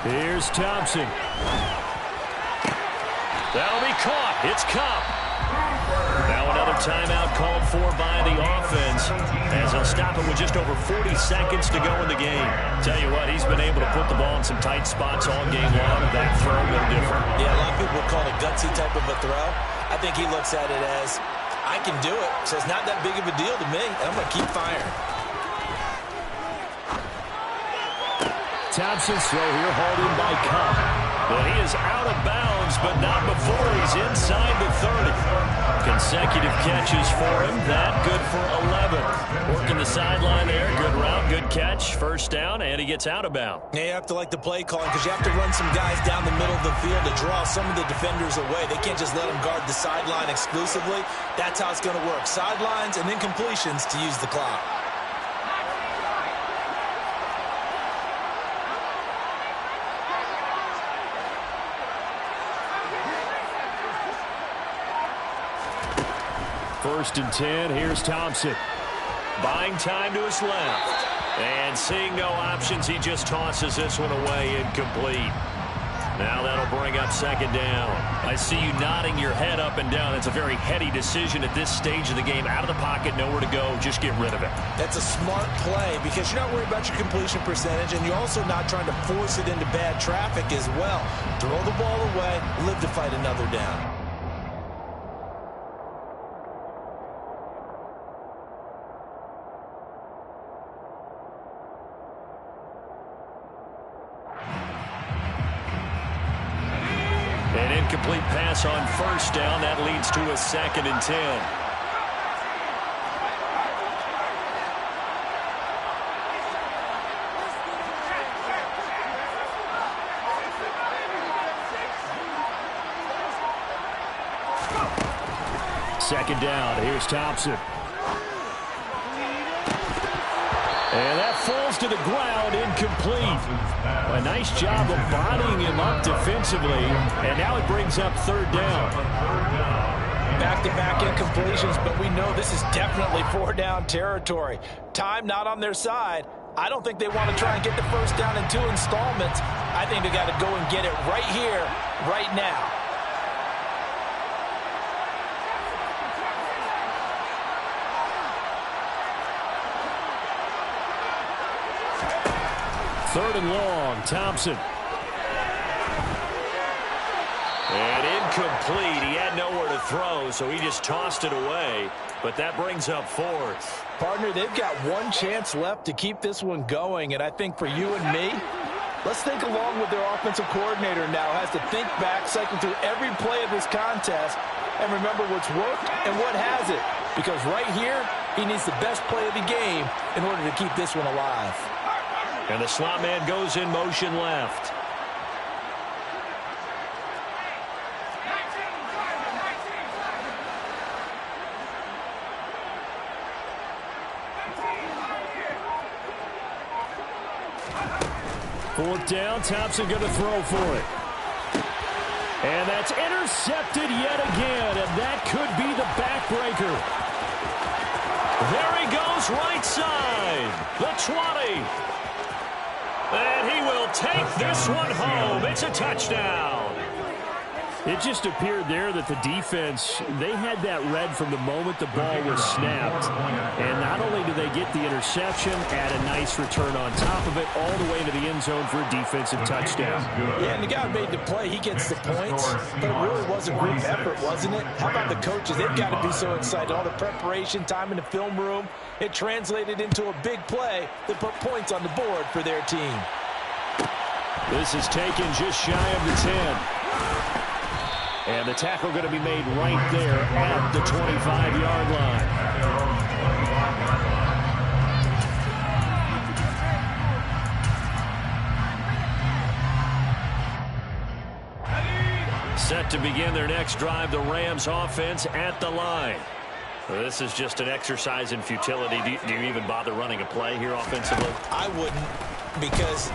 Here's Thompson. That'll be caught. It's Cup. Now another timeout called for by the offense as they'll stop it with just over 40 seconds to go in the game. Tell you what, he's been able to put the ball in some tight spots all game long. That throw no different. Yeah, a lot of people would call it a gutsy type of a throw. I think he looks at it as, I can do it, so it's not that big of a deal to me, and I'm going to keep firing. Thompson's throw here hauled in by Cup. But he is out of bounds, but not before he's inside the 30. Consecutive catches for him. That good for 11. Working the sideline there. Good route, good catch. First down, and he gets out of bounds. Yeah, you have to like the play calling because you have to run some guys down the middle of the field to draw some of the defenders away. They can't just let them guard the sideline exclusively. That's how it's going to work. Sidelines and then completions to use the clock. First and 10. Here's Thompson. Buying time to his left. And seeing no options, he just tosses this one away incomplete. Now that'll bring up second down. I see you nodding your head up and down. It's a very heady decision at this stage of the game. Out of the pocket, nowhere to go. Just get rid of it. That's a smart play because you're not worried about your completion percentage, and you're also not trying to force it into bad traffic as well. Throw the ball away, live to fight another down. An incomplete pass on first down. That leads to a 2nd and 10. Second down. Here's Thompson. And that falls to the ground, incomplete. A nice job of bodying him up defensively, and now it brings up 3rd down. Back-to-back incompletions, but we know this is definitely 4-down territory. Time not on their side. I don't think they want to try and get the first down in 2 installments. I think they got to go and get it right here, right now. Third and long, Thompson. And incomplete. He had nowhere to throw, so he just tossed it away. But that brings up 4th. Partner, they've got one chance left to keep this one going, and I think for you and me, let's think along with their offensive coordinator now. Has to think back, cycle through every play of this contest, and remember what's worked and what hasn't. Because right here, he needs the best play of the game in order to keep this one alive. And the slot man goes in motion left. Fourth down, Thompson going to throw for it. And that's intercepted yet again, and that could be the backbreaker. There he goes, right side. The 20. And he will take this one home. It's a touchdown. It just appeared there that the defense, they had that read from the moment the ball was snapped. And not only did they get the interception, add a nice return on top of it, all the way into the end zone for a defensive touchdown. Yeah, and the guy who made the play, he gets the points. But it really was a group effort, wasn't it? How about the coaches? They've got to be so excited. All the preparation, time in the film room, it translated into a big play that put points on the board for their team. This is taken just shy of the 10. And the tackle going to be made right there at the 25-yard line. Set to begin their next drive, the Rams offense at the line. This is just an exercise in futility. Do you even bother running a play here offensively? I wouldn't, because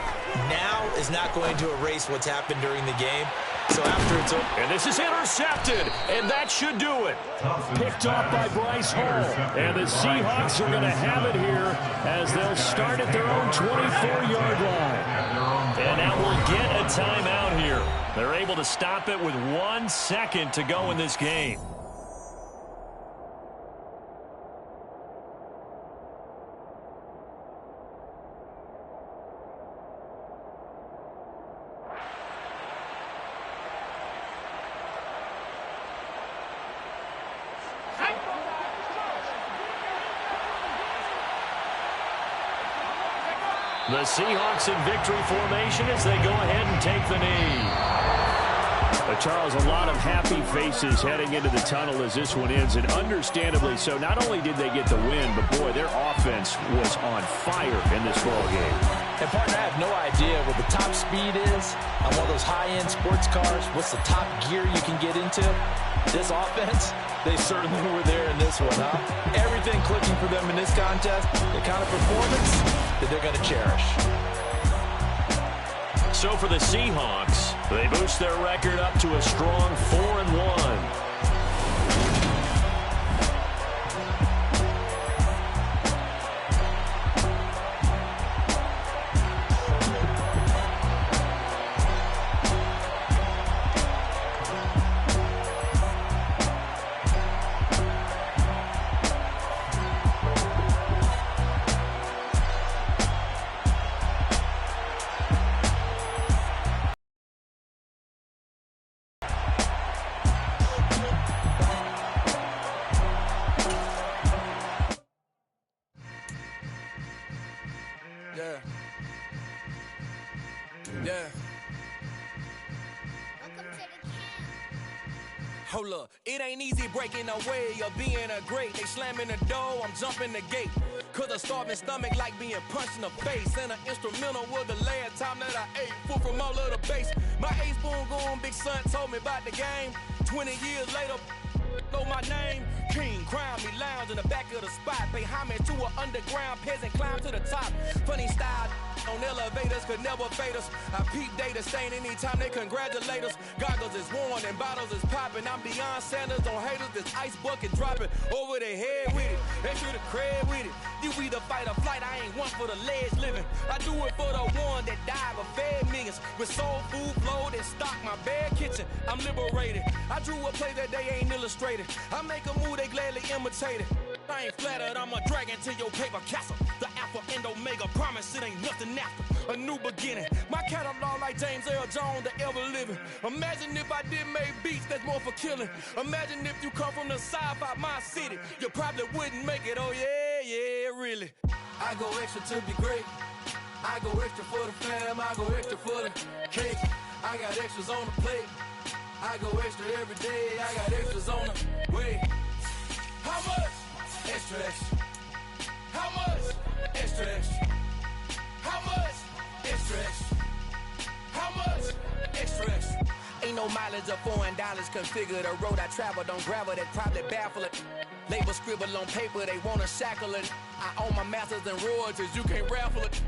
now is not going to erase what's happened during the game. So after it's over. And this is intercepted, and that should do it. Picked off by Bryce Hall. And the Seahawks are going to have it here as they'll start at their own 24-yard line. And now we'll get a timeout here. They're able to stop it with 1 second to go in this game. The Seahawks in victory formation as they go ahead and take the knee. Charles, a lot of happy faces heading into the tunnel as this one ends, and understandably so. Not only did they get the win, but boy, their offense was on fire in this ball game. And partner, I have no idea what the top speed is on one of those high-end sports cars. What's the top gear you can get into? This offense, they certainly were there in this one, huh? Everything clicking for them in this contest, the kind of performance that they're going to cherish. So for the Seahawks, they boost their record up to a strong 4-1. Hold up, it ain't easy breaking away or being a great. They slamming the door, I'm jumping the gate. Cause a starving stomach like being punched in the face. And an instrumental was the last time that I ate. Full from all of the bass. My ace spoon going, big son told me about the game. 20 years later, know my name. King, crown me, lounge in the back of the spot. Pay homage to an underground peasant, climb to the top. Funny style on elevators could never fade us. I peep data stain anytime they congratulate us. Goggles is worn and bottles is popping. I'm Deion Sanders on haters, this ice bucket dropping over their head with it. Extra the cred with it. You either fight or flight, I ain't one for the ledge living. I do it for the one that died but fed millions. With soul food flowed and stock my bad kitchen. I'm liberated. I drew a play that they ain't illustrated. I make a move, they gladly imitate it. I ain't flattered, I'm a dragon to your paper castle. The Alpha and Omega, promise it ain't nothing after. A new beginning. My catalog like James Earl Jones, the ever living. Imagine if I did make beats that's more for killing. Imagine if you come from the sci-fi, my city. You probably wouldn't make it, oh yeah, really. I go extra to be great. I go extra for the fam, I go extra for the cake. I got extras on the plate. I go extra every day, I got extras on the way. How much? Extra, extra. How much? Extra, extra. How much? Extra, extra. How much? Extra, extra. Ain't no mileage of $4 configure the road I travel. Don't gravel, that probably baffle it. Label scribble on paper, they wanna shackle it. I own my masters and royalties, you can't raffle it.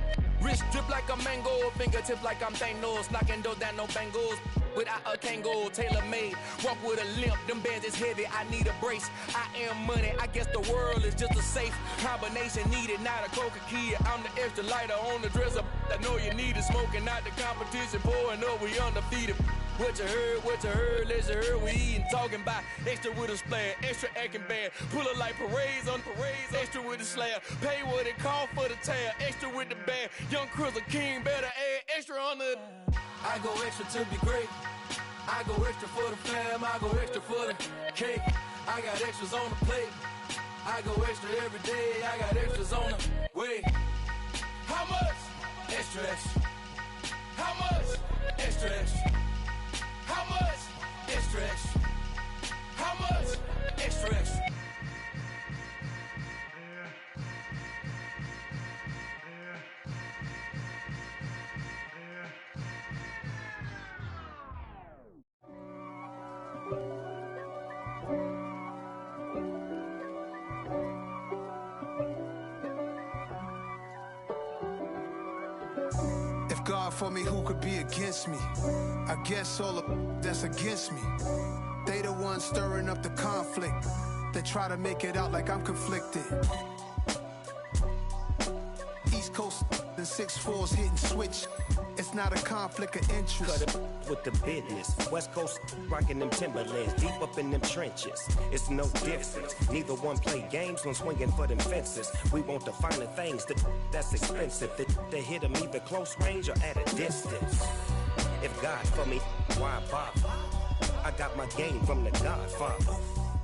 Wrist drip like a mango, fingertips like I'm Thanos. Knocking doors down, no bangles. Without a Kango, tailor-made. Walk with a limp, them bands is heavy, I need a brace. I am money, I guess the world is just a safe combination needed, not a coca key. I'm the extra lighter on the dresser. I know you need it, smoking out the competition, pouring up, we undefeated. What you heard, let's hear we eating, talking about extra with a splash, extra acting bad. Pull it like parades on parades, extra with the slab. Pay what it cost for the tab, extra with the bag. Young Chris a king, better add extra on the. I go extra to be great. I go extra for the fam, I go extra for the cake. I got extras on the plate. I go extra every day, I got extras on the way. How much? Extra, extra. How much? Extra, extra. How much? Extra, extra. How much? Extra, extra. God for me, who could be against me? I guess all of that's against me. They the ones stirring up the conflict. They try to make it out like I'm conflicted. East Coast and 6'4's hitting switch. It's not a conflict of interest. Cut it with the business. West Coast rocking them Timberlands, deep up in them trenches. It's no difference. Neither one play games when swinging for them fences. We want the finer things that's expensive. That hit them either close range or at a distance. If God for me, why bother? I got my game from the Godfather.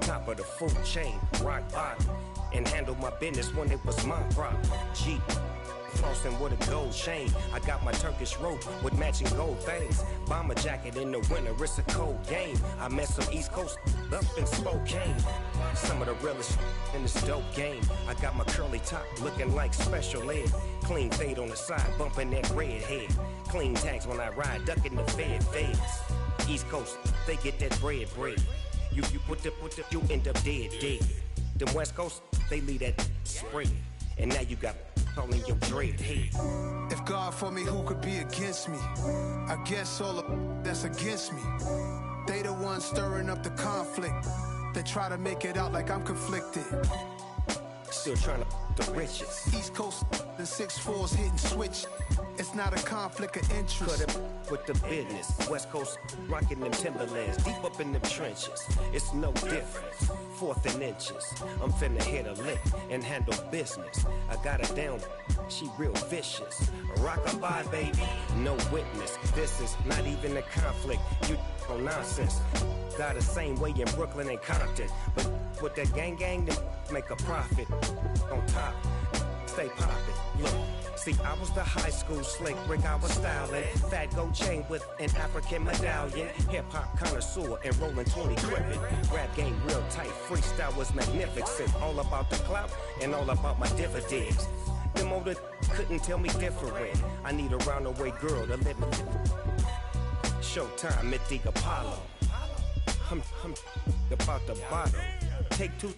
Top of the food chain, rock bottom. And handle my business when it was my problem. G. Flossing with a gold chain. I got my Turkish rope with matching gold things. Bomber jacket in the winter, it's a cold game. I met some East Coast up in Spokane. Some of the realest in this dope game. I got my curly top looking like special ed. Clean fade on the side, bumping that red head. Clean tags when I ride, ducking the feds. East Coast, they get that bread. You you end up dead. Them West Coast, they leave that spread. And now you got calling your dread head. If God for me, who could be against me? I guess all of that's against me. They the ones stirring up the conflict. They try to make it out like I'm conflicted. Still trying to the riches. East Coast and 6'4's hitting switch. It's not a conflict of interest. Cut it with the business. West Coast rocking them Timberlands, deep up in them trenches. It's no difference. 4th and inches. I'm finna hit a lick and handle business. I got her down, she real vicious. Rock-a-bye, baby, no witness. This is not even a conflict. You on nonsense. Got the same way in Brooklyn and Compton. But with that gang, they make a profit on top. stay poppin'. Look, see, I was the high school slick Rick, I was styling. Fat gold chain with an African medallion. Hip-hop connoisseur and rolling 20 crippin'. Rap game real tight, freestyle was magnificent. All about the clout and all about my dividends. Them older couldn't tell me different. I need a roundaway girl to live with. Showtime at the Apollo. I'm about the bottom. Take two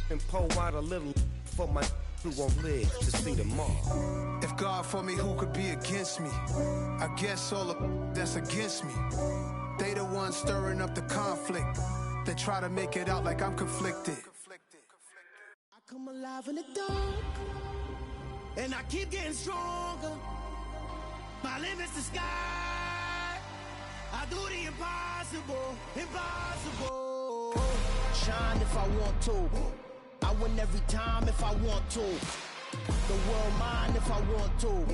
and pour out a little for my who won't live to see tomorrow. If God for me, who could be against me? I guess all of that's against me. They the ones stirring up the conflict. They try to make it out like I'm conflicted. I come alive in the dark, and I keep getting stronger. My limit's the sky. I do the impossible, impossible. Shine if I want to. I win every time if I want to. The world mine if I want to.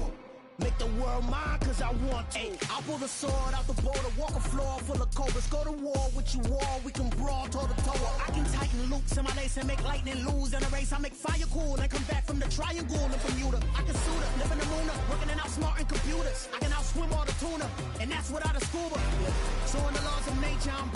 Make the world mine cause I want to. I pull the sword out the border, walk a floor full of cobras. Go to war with you all, we can brawl toe to toe. I can tighten loops in my lace and make lightning lose in a race. I make fire cool and come back from the triangle in Bermuda. I can suit up, live in the moon up, working and outsmarting computers. I can outswim all the tuna, and that's without a scuba. So in the laws of nature, I'm